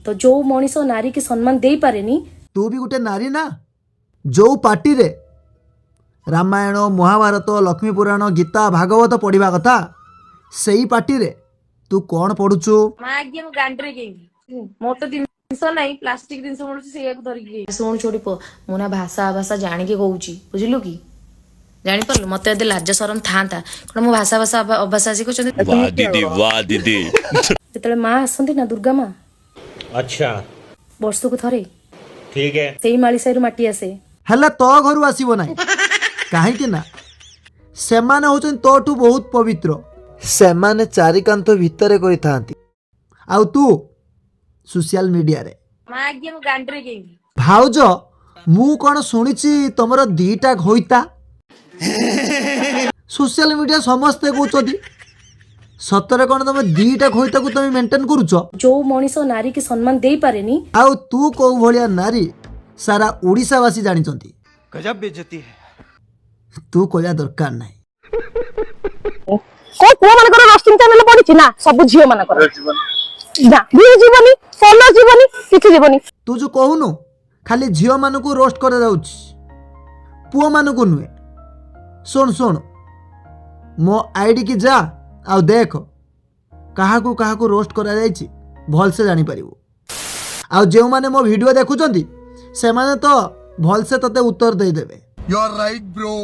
तो जो मनीष नारी की सम्मान दे पारेनी तू भी गोटे नारी ना जो पार्टी रे रामायण महाभारत लक्ष्मी पुराण गीता भागवत पढ़ा कथा सही पार्टी रे तू कौन पढ़ुचु मोर तो जिनस नहीं प्लास्टिक जिनस मिलुछि से एक धरिकी सुन छोड़ी पो मु ना भाषा भाषा जानी के कहूची बुझिलु की जानी परलु मते यदि लाज शरम थांता कोन मो भाषा भाषा अभाषा सिखुछन वाह दीदी जेतले मां आसंती ना दुर्गा मां अच्छा वर्ष को थरे ठीक है सेई माली साइरु माटी आसे हेला तो घर आसब ना कहीं ना सेमाने होचन तोठू बहुत पवित्र सेमाने चारिकांत भितर करिथांती आउ तू सोशल मीडिया रे भाउज मु कौन शुणी तुमर दीटा घोइता सोशल मीडिया समस्ते कहते सतरे कौन तुम दीटा घोइता को तुम मेंटेन करुच जो मनीष नारी की सम्मान दे पारेनी आउ तू कौ भलिया नारी सारा ओडिशावासी जानिचंती गजब बेइज्जती है तू कहया दरकार नहीं को पुओ मानकर रोस्टिंग चैनल पडिछि ना सब झियो मानकर ना भी जीवनी फॉलो जीवनी किछि जीवनी तू जो कहूनु खाली झियो मान को रोस्ट कर जाउछि पुओ मान को नुहे सुन सुन मो आईडी की जा आ देख कहा को रोस्ट करा जाइछि भल से जानि परिबो आ जेउ माने मो वीडियो देखुचंती से माने तो भल से तते उत्तर दे देबे यू आर राइट ब्रो।